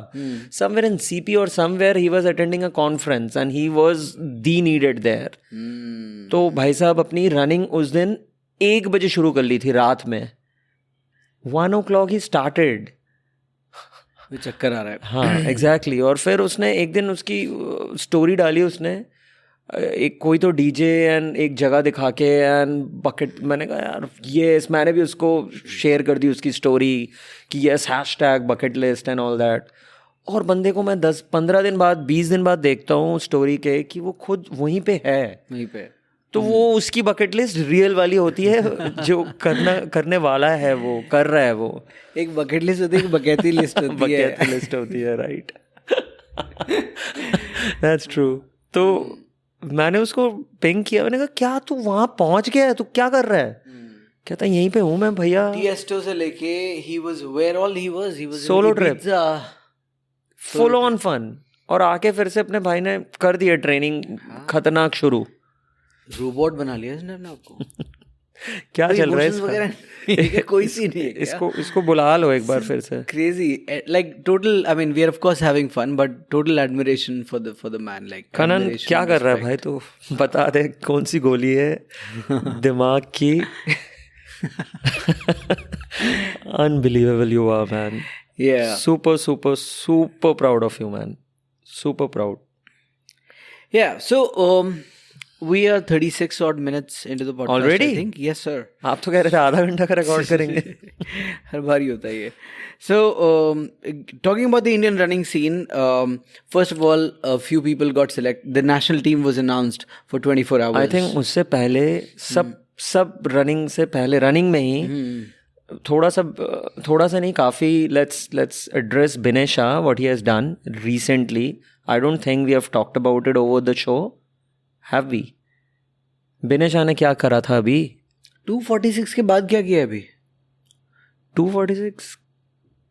somewhere in CP or somewhere. He was attending a conference and he was needed there. तो भाई साहब अपनी running उस दिन 1 बजे शुरू कर ली थी रात में। 1 o'clock ही स्टार्टेड। चक्कर आ रहा है। हाँ एग्जैक्टली। और फिर उसने एक दिन उसकी स्टोरी डाली उसने, एक कोई तो डीजे एंड एक जगह दिखा के एंड बकेट। मैंने कहा यार ये, मैंने भी उसको शेयर कर दी उसकी स्टोरी कि yes hashtag bucket list and all that. और बंदे को मैं 10-15 दिन बाद, 20 दिन बाद देखता हूँ स्टोरी के कि वो खुद वहीं पे है, वहीं पे। तो वो उसकी बकेट लिस्ट रियल वाली होती है, जो करने वाला है वो कर रहा है। वो एक बकेट लिस्ट होती है, एक बकैती लिस्ट होती है। बकैती लिस्ट होती है, राइट। That's true. तो मैंने उसको पिंग किया, मैंने कहा क्या तू वहां पहुंच गया है, तू क्या कर रहा है? कहता यहीं पे हूँ मैं भैया। टीएसटो से लेके he was where all he was solo trip, full on fun. और आके फिर से अपने भाई ने कर दिया ट्रेनिंग खतरनाक शुरू। रोबोट बना लिया इसने अपने आपको। क्या चल रहा है इसका? कोई सी नहीं है। इसको बुला लो एक बार फिर से। Crazy, like total, I mean we are of course having fun, but total admiration for the man, like Kanan क्या कर रहा है भाई? तू बता दे कौन सी गोली है दिमाग की। Unbelievable you are, man. Yeah. Super proud of you, man. Super proud. Yeah. So we are 36 odd minutes into the podcast. Already? I think. Yes, sir. आप तो कह रहे थे आधा घंटा का रिकॉर्ड करेंगे। हर बार ही होता है ये। So talking about the Indian running scene, first of all, a few people got selected. The national team was announced for 24 hours. I think उससे पहले सब रनिंग से पहले, रनिंग में ही थोड़ा सा नहीं, काफ़ी let's address Binay Shah, what he has done recently. I don't think we have talked about it over the show. Have we? Binay Shah ने क्या करा था अभी? 246 के बाद क्या किया अभी? 246?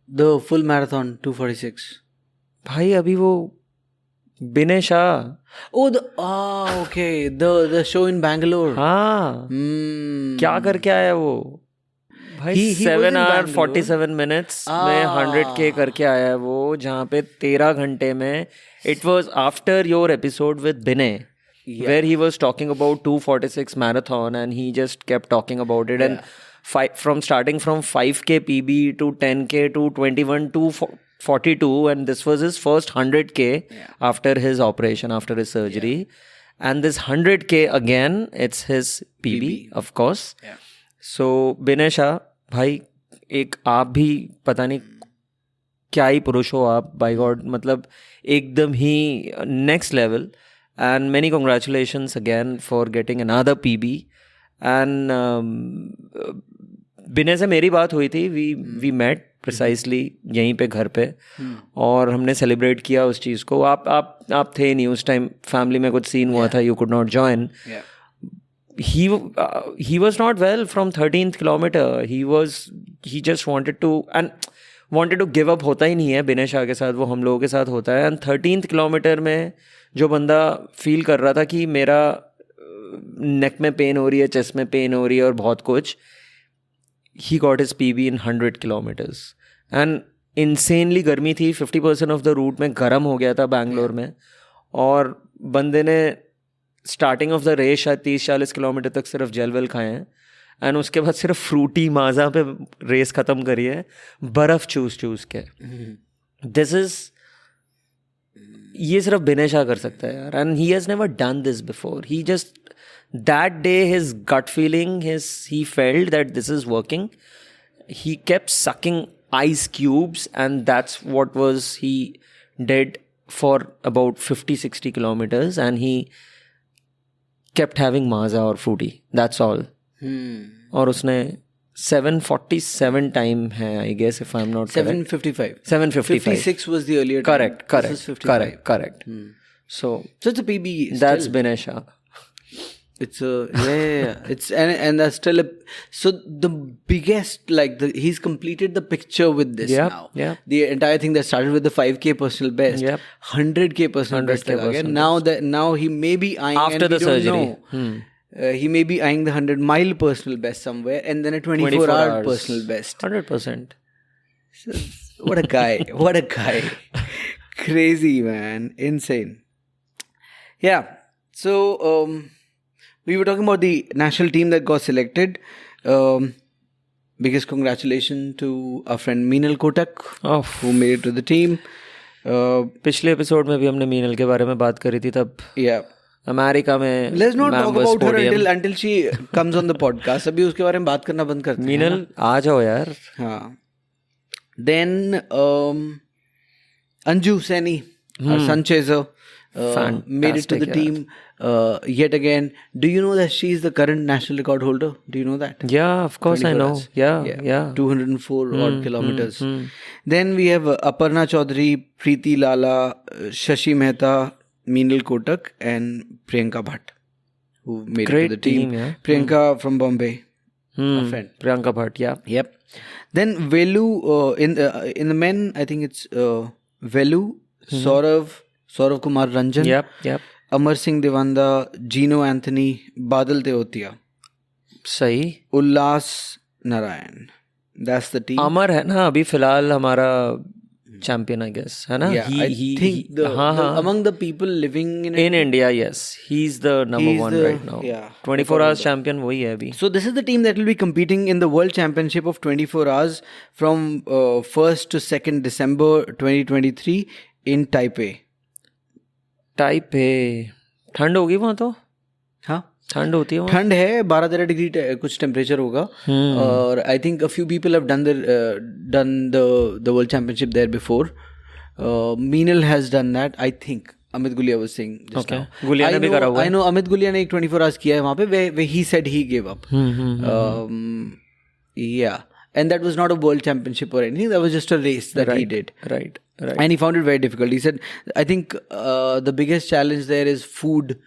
The full marathon 246. भाई अभी वो बिने Shah. Oh, okay, the show in Bangalore. हाँ, Hmm. क्या करके आया वो भाई? He was 7 in hour Bangalore. 47 minutes में 100K करके आया है वो, जहाँ पे 13 घंटे में. It was after your episode with Binay, where he was talking about 246 marathon, and he just kept talking about it. And from starting from 5K PB to 10K to 21 to 42, and this was his first 100K after his operation, after his surgery. And this 100K again, it's his PB. Of course. So Binay Shah भाई, एक आप भी पता नहीं क्या ही पुरुष हो आप, बाय गॉड, मतलब एकदम ही next level. And many congratulations again for getting another PB. एंड बिनय से मेरी बात हुई थी, वी मेट प्रिसाइसली यहीं पे घर पे, और हमने सेलिब्रेट किया उस चीज़ को. आप थे नहीं उस टाइम, फैमिली में कुछ सीन हुआ था, you could not join. He was not well from 13th kilometer. He just wanted to give up. होता ही नहीं है बिनय शाह के साथ, वो हम लोगों के साथ होता है. एंड 13th किलोमीटर में जो बंदा फील कर रहा था कि मेरा नेक में पेन हो रही है, चेस्ट में पेन हो रही है और बहुत कुछ, he got his PB in 100 kilometers. And insanely गर्मी थी, 50% ऑफ द रूट में गर्म हो गया था बैंगलोर में, और बंदे ने स्टार्टिंग ऑफ द रेस शायद 30-40 किलोमीटर तक सिर्फ जेल वेल खाए हैं, एंड उसके बाद सिर्फ फ्रूटी माजा पे रेस ख़त्म करी है, बर्फ़ चूस के. दिस इज़, ये सिर्फ बिनय शाह कर सकता है यार. And he has never done this before. He just that day his gut feeling, he felt that this is working. He kept sucking ice cubes, and that's what he did for about 50-60 kilometers, and he kept having maza or fruity, that's all. और उसने 747 time है, I guess, if I'm not correct. 755. 56 was the earlier time. Correct. So it's a PB. That's Binay Shah. It's it's and that's still so the biggest, like, he's completed the picture with this now. Yeah. The entire thing that started with the 5K personal best, 100K personal best. Now he may be eyeing, after the surgery. He may be eyeing the 100-mile personal best somewhere, and then a 24-hour personal best. 100%. So, what a guy! What a guy! Crazy, man, insane. Yeah. So we were talking about the national team that got selected. Biggest congratulations to our friend Meenal Kotak, who made it to the team. पिछले episode में भी हमने मीनल के बारे में बात करी थी तब. अमेरिका में. Let's not talk about her until she comes on the podcast. अभी उसके बारे में बात करना बंद करते हैं. मीनल आ जाओ यार. हाँ. Then Anju Saini, our sun chaser, made it to the team yet again. Do you know that she is the current national record holder? Do you know that? Yeah, of course I know. Yeah. 204 odd kilometers. Then we have Aparna Chaudhary, Preeti Lala, Shashi Mehta, Meenal Kotak, and Priyanka Bhatt, who made it to the team. Yeah. Priyanka from Bombay, a friend. Priyanka Bhatt, yeah. Yep. Then Velu, in the men, I think it's Velu, Saurav Kumar Ranjan, yep. Amar Singh Devanda, Gino Anthony, Badal Teotia, सही. Ullas Narayan. That's the team. अमर है ना अभी फिलहाल हमारा champion, I guess, है ना? Yeah, I think among the people living in India, yes, he's the number one right now. Yeah, 24 hours champion वही है अभी. So this is the team that will be competing in the World Championship of 24 hours from 1st to 2nd December 2023 in Taipei. ठंड होगी वहाँ तो? हाँ, ठंड होती है. ठंड है, 12-13 डिग्री कुछ टेम्परेचर होगा. और I think a few people have done the world championship there before. Meenal has done that, I think. Amit Gulia was saying just now. Gulia ने भी करा हुआ है. आई नो अमित गुलिया ने एक 24 आवर्स किया है वहाँ पे, वे ही said he give up. Yeah, and that was not a world championship or anything, that was just a race that he did. Right. And he found it very difficult. He said, I think the biggest challenge there is food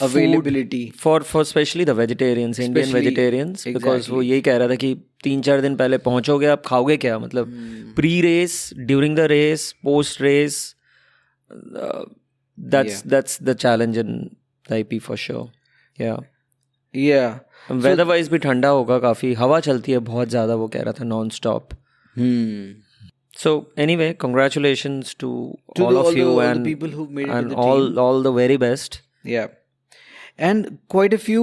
availability for especially the vegetarians, Indian vegetarians, because वो यही कह रहा था कि 3-4 दिन पहले पहुंचोगे, आप खाओगे क्या? मतलब pre race, during the race, post race, that's the challenge in the IP for sure. Yeah. Yeah. Weather wise भी ठंडा होगा काफी, हवा चलती है बहुत ज्यादा, वो कह रहा था non stop. So anyway, congratulations to all of you all and the people who made it and to the team. all the very best. Yeah. And quite a few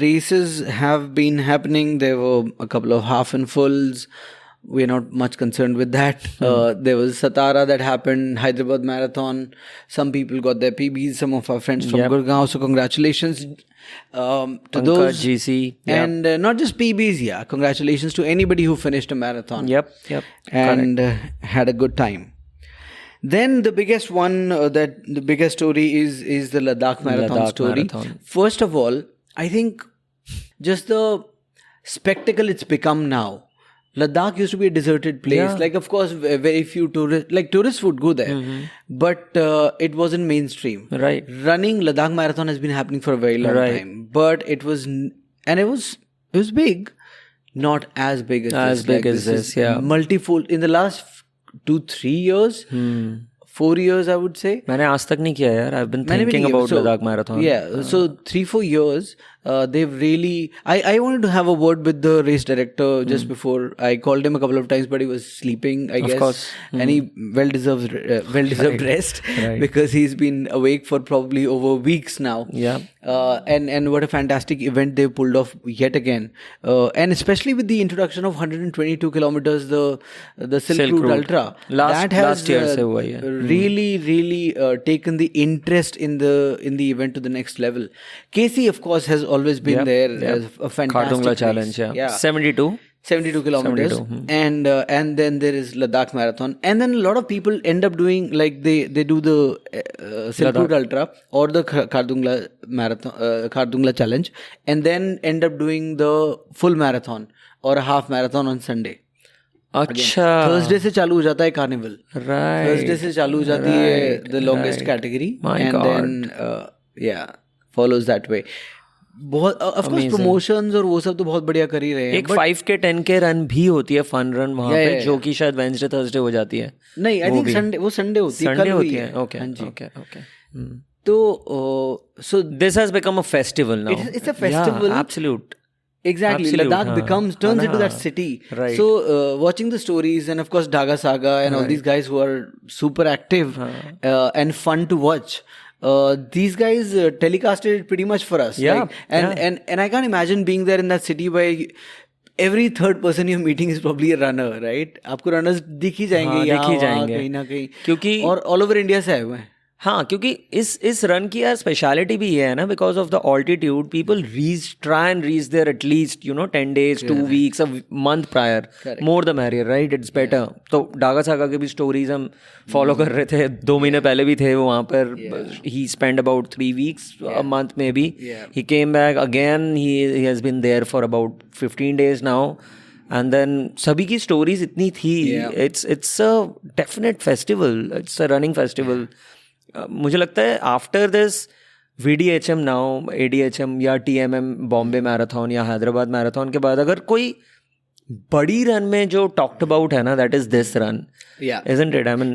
races have been happening. There were a couple of half and fulls. We're not much concerned with that. There was Satara that happened, Hyderabad Marathon. Some people got their PBs, some of our friends from Gurgaon. So congratulations to those. GC. And not just PBs, congratulations to anybody who finished a marathon. Yep. And had a good time. Then the biggest one, the biggest story is the Ladakh Marathon story. First of all, I think just the spectacle it's become now. Ladakh used to be a deserted place. Yeah. Like, of course, very few tourists, like tourists would go there, but it wasn't mainstream. Right. Running Ladakh Marathon has been happening for a very long time, but it was big, not as big as this. Yeah. Multifold in the last 2-3 years. 4 years, I would say. मैंने आज तक नहीं किया यार. I've been thinking about Ladakh Marathon. Yeah, so 3-4 years, they've really... I wanted to have a word with the race director just before. I called him a couple of times, but he was sleeping, I guess. Of course. And he well-deserved rest because he's been awake for probably over weeks now. Yeah. And what a fantastic event they pulled off yet again. And especially with the introduction of 122 kilometers, the Silk Route Ultra. Last year se hua hai. Really taken the interest in the event to the next level. KC, of course, has always been there as a fantastic Khardungla race. challenge. Yeah. 72 kilometers. 72. And then there is Ladakh Marathon, and then a lot of people end up doing, like, they do the Silk Route Ultra or the Khardungla Marathon, Khardungla challenge, and then end up doing the full marathon or a half marathon on Sunday. अच्छा. Thursday से चालू हो जाता है carnival. Right. Thursday से चालू हो जाती है the longest category. My and God. then follows that way. बहुत of course promotions और वो सब तो बहुत बढ़िया कर ही रहे हैं. एक 5K 10K रन भी होती है, फन रन वहाँ पे, जो कि शायद वेडनेसडे थर्सडे हो जाती है. नहीं, आई थिंक संडे होती है. संडे होती है. ओके. तो so this has become a festival now. It's a festival. Yeah, absolute. Exactly. Ladakh turns into that city. Right. So watching the stories, and of course Daga Saga and all these guys who are super active and fun to watch. These guys telecasted it pretty much for us. Yeah. Like, and I can't imagine being there in that city where every third person you're meeting is probably a runner, right? आपको runners दिख ही जाएंगे कहीं ना कहीं, क्योंकि और all over India से आए हुए हैं. हाँ, क्योंकि इस रन की यार स्पेशलिटी भी ये है ना, because of the altitude people try and reach there at least 10 days 2 weeks a month prior. More the merrier, right? It's better. तो डागा सागा की भी स्टोरीज हम फॉलो कर रहे थे. 2 महीने पहले भी थे वो वहाँ पर. He spend about 3 weeks a month maybe. He came back again. He has been there for about 15 days now. And then सभी की स्टोरीज इतनी थी. It's a definite festival. It's a running festival. मुझे लगता है after this VDHM now, ADHM या TMM Bombay marathon या Hyderabad marathon के बाद अगर कोई बड़ी रन में जो टॉक्ड अबाउट है ना, that is this run. Isn't it? I mean,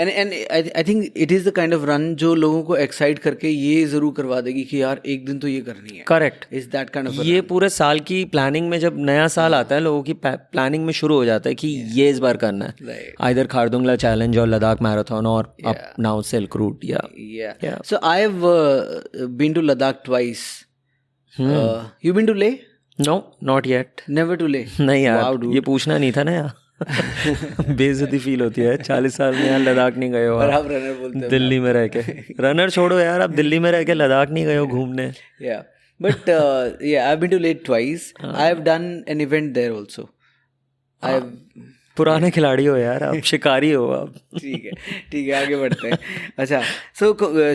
and I think it is the kind of run जो लोगों को एक्साइट करके ये जरूर करवा देगी कि यार एक दिन तो ये करनी है. Correct. Is that kind of ये पूरे साल की प्लानिंग में, जब नया साल आता है लोगों की प्लानिंग में शुरू हो जाता है कि ये इस बार करना है. आइदर खारदुंगला चैलेंज और लद्दाख मैराथन और now silk route. So I have been to Ladakh twice. You been to Leh? No, not yet. Never to Leh? नहीं यार, ये पूछना नहीं था ना यार. बेइज्जती फील होती है. 40 साल में यार लद्दाख नहीं गए हो आप रनर बोलते हो दिल्ली में रह के. रनर छोड़ो यार, आप दिल्ली में रह के लद्दाख नहीं गए हो घूमने. But I've been to Leh twice. I've done an event there also. पुराने खिलाड़ी हो यार आप, शिकारी हो आप. ठीक है आगे बढ़ते हैं. अच्छा, so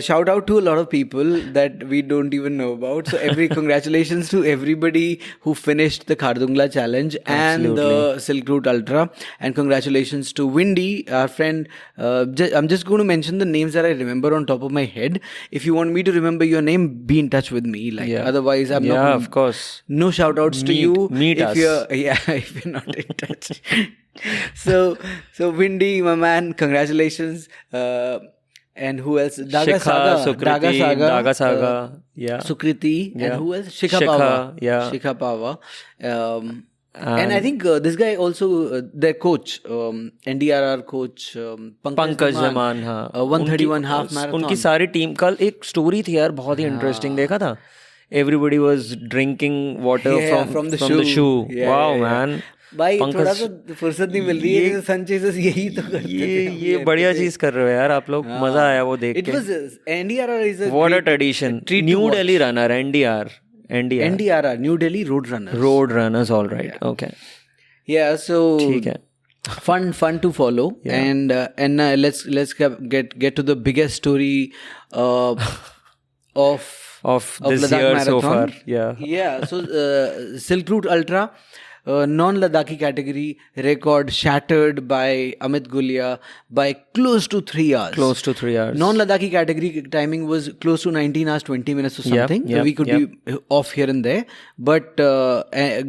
shout out to a lot of people that we don't even know about. So congratulations to everybody who finished the Khardungla challenge and the Silk Route Ultra, and congratulations to Windy, our friend. I'm just going to mention the names that I remember on top of my head. If you want me to remember your name, be in touch with me. Otherwise I'm not. Yeah, of course. No shout outs to you. Meet us. If you're not in touch. So Windy, my man, congratulations. and who else? Daga Shikha, Saga, Sukriti, Daga Saga, yeah. Sukriti, and Yeah. who else? Shikha Shikha, Pava. yeah. Shikha Pava. And I think this guy also, their coach, NDRR coach, Pankaj Zaman, हाँ 131 half marathon. उनकी सारी team, कल एक story थी यार बहुत ही interesting, देखा था? Everybody was drinking water from the shoe. Yeah, Wow, yeah, man. भाई थोड़ा सा फुर्सत नहीं मिल रही है, संचेज़ यही तो करते ये बढ़िया चीज कर रहे हो यार आप लोग, मजा आया वो देख It के. was NDRR is a What a great tradition. treat to New watch. Delhi runner, NDR. NDRR, New Delhi Road Runners. Road runners, all right. Okay. Yeah, so ठीक है. fun to follow. And let's get to the biggest story of Of this Ladakh year Marathon. so far. Yeah. Yeah, so Silk Route Ultra, non-Ladakhi category, record shattered by Amit Gulia by close to 3 hours. Close to 3 hours. Non-Ladakhi category timing was close to 19 hours 20 minutes or something. yep, We could be off here and there, but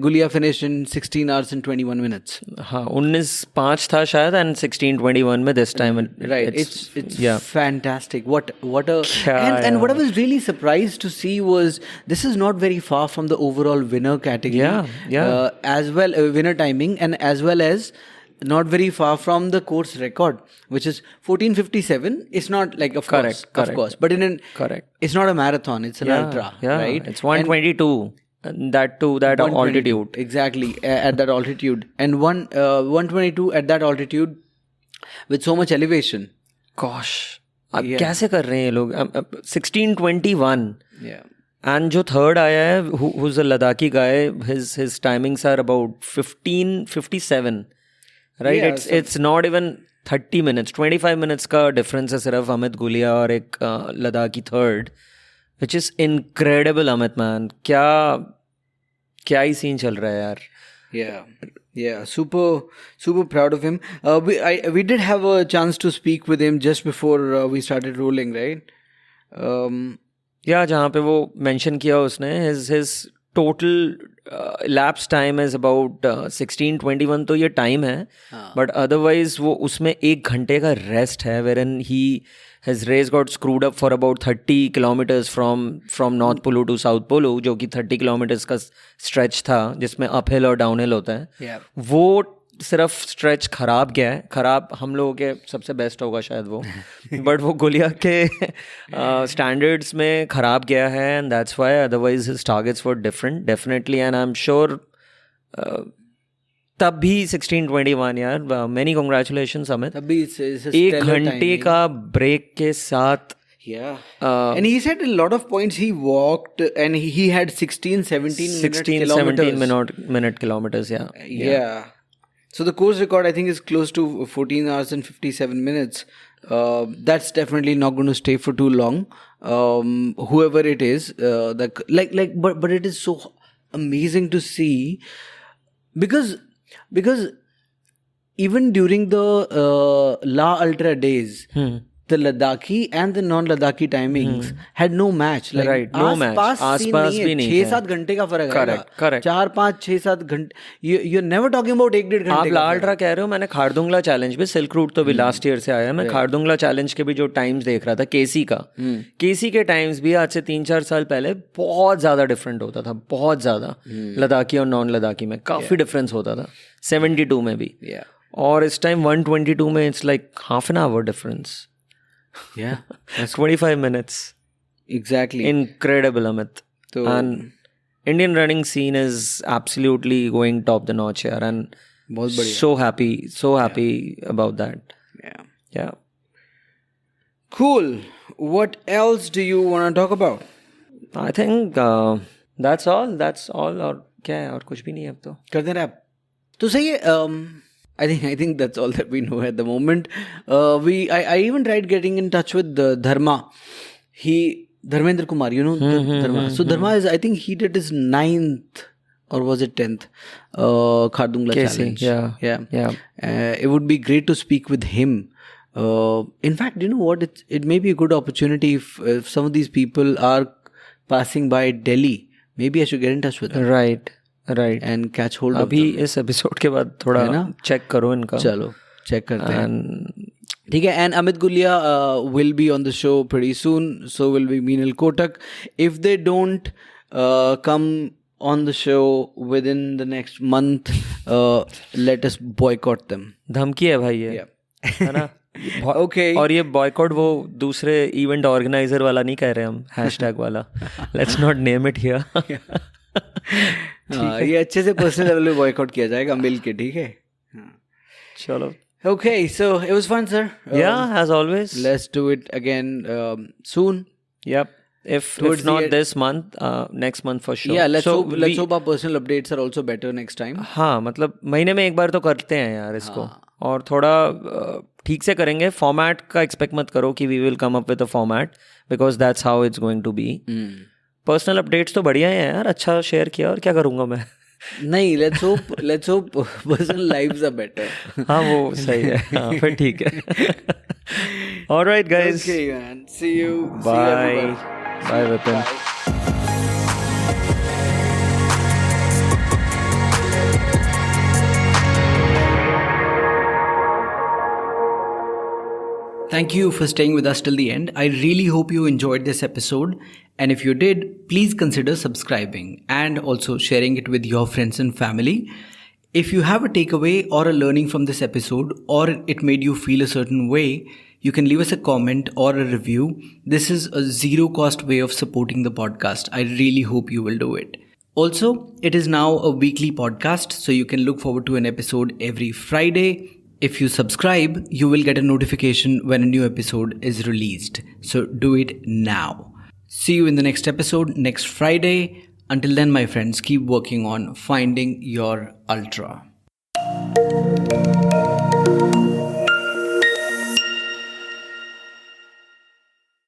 Gulia finished in 16 hours and 21 minutes. हाँ 19:05 था शायद and 16:21 में this time. Right, it's yeah. fantastic. What a Yeah, and what I was really surprised to see was this is not very far from the overall winner category. Yeah. As well, winner timing, and as well as not very far from the course record, which is 14:57. It's not like of Correct. course, but Correct. It's not a marathon. It's an ultra, Yeah. right? It's 122. And that to that 122, altitude. exactly, at that altitude, and 122 at that altitude with so much elevation. Gosh. अब कैसे कर रहे हैं ये लोग? 16:21. Yeah. And जो third आया है, who's a Ladakhi guy, his timings are about 15:57. Right? Yeah, it's not even 30 minutes. 25 minutes का difference है सिर्फ अमित गुलिया और एक Ladakhi third, which is incredible. Amit man, क्या ही सीन चल रहा है यार. Yeah, super proud of him. We did have a chance to speak with him just before we started rolling, right? या जहाँ पे वो मेंशन किया उसने, his total lapse time is about 16:21. तो ये टाइम है, but otherwise वो उसमें 1 घंटे का रेस्ट है, wherein his race got screwed up for about 30 kilometers from North Polu to South Polu, जो कि 30 kilometers का stretch था जिसमें uphill और downhill होता है. Yeah. वो सिर्फ स्ट्रेच खराब गया है. खराब हम लोगों के सबसे बेस्ट होगा शायद वो, बट वो गुलिया के स्टैंडर्ड्स में खराब गया है, and that's why otherwise his targets were different definitely. And I am sure तब भी 16:21 यार. Many congratulations Amit. तब भी it's a 1 stellar घंटे timing. का ब्रेक के साथ. Yeah. And he said a lot of points. He walked and he had 16-17 minute kilometers. Yeah. So the course record I think is close to 14 hours and 57 minutes. That's definitely not going to stay for too long. Whoever it is, but it is so amazing to see because even during the La Ultra days, the Ladakhi and the non-Ladakhi timings had no match. Like, Right, no match. आसपास भी नहीं 6-7 घंटे का फर्क है. Correct. 4-5-6-7 घंटे. You're never talking about 1-1.5 घंटे. आप ला अल्ट्रा कह रहे हो. मैंने खारदुंगला चैलेंज भी, सिल्क रूट तो भी लास्ट ईयर से आया. मैं खारदुंगला चैलेंज के भी जो टाइम्स देख रहा था केसी का, केसी के टाइम्स भी आज से 3-4 साल पहले बहुत ज़्यादा डिफरेंट होता था. बहुत ज़्यादा लद्दाखी और नॉन लद्दाखी में काफ़ी डिफरेंस होता था. 72 में भी. और इस टाइम 122 में it's like half an hour difference. Yeah. 25 minutes. Exactly. Incredible, Amit. And Indian running scene is absolutely going top the notch here, and so happy about that. Yeah. Cool. What else do you want to talk about? I think that's all. और क्या है, और कुछ भी नहीं है अब तो. करते हैं आप. तो सही है. I think that's all that we know at the moment. I even tried getting in touch with Dharma. Dharmendra Kumar, you know Dharma. So Dharma is, I think he did his 9th or was it 10th Khardungla challenge. Yeah. It would be great to speak with him. In fact, you know what? It may be a good opportunity if some of these people are passing by Delhi. Maybe I should get in touch with them. Right. And catch hold of अभी इस episode के बाद थोड़ा check करो इनका. चलो check करते हैं. And ठीक है. And Amit Gulia will be on the show pretty soon. So will be Meenal Kotak. If they don't come on the show within the next month, let us boycott them. धमकी है भाई ये. Yeah. है ना. Okay. और ये boycott वो दूसरे इवेंट ऑर्गेनाइजर वाला नहीं कह रहे हम, हैशटैग वाला. Let's not name it here. ये अच्छे से पर्सनल लेवल पे बॉयकॉट किया जाएगा मिल के. ठीक है. चलो. Okay, so it was fun, sir. Yeah, as always. Let's do it again soon. Yep. If not this month, next month for sure. Yeah, let's hope our personal updates are also better next time. हाँ, मतलब महीने में एक बार तो करते हैं यार इसको. और थोड़ा ठीक से करेंगे. फॉर्मेट का एक्सपेक्ट मत करो कि we will come up with a format, because that's how it's going to be. Personal updates तो बढ़िया हैं यार, अच्छा शेयर किया. और क्या करूँगा मैं. नहीं, let's hope personal lives are better. हाँ वो सही है. हाँ फिर ठीक है. All right guys. Okay man. See you. Bye. Bye Vipin. Thank you for staying with us till the end. I really hope you enjoyed this episode. And if you did, please consider subscribing and also sharing it with your friends and family. If you have a takeaway or a learning from this episode, or it made you feel a certain way, you can leave us a comment or a review. This is a zero cost way of supporting the podcast. I really hope you will do it. Also, it is now a weekly podcast, so you can look forward to an episode every Friday. If you subscribe, you will get a notification when a new episode is released. So do it now. See you in the next episode next Friday. Until then, my friends, keep working on finding your ultra.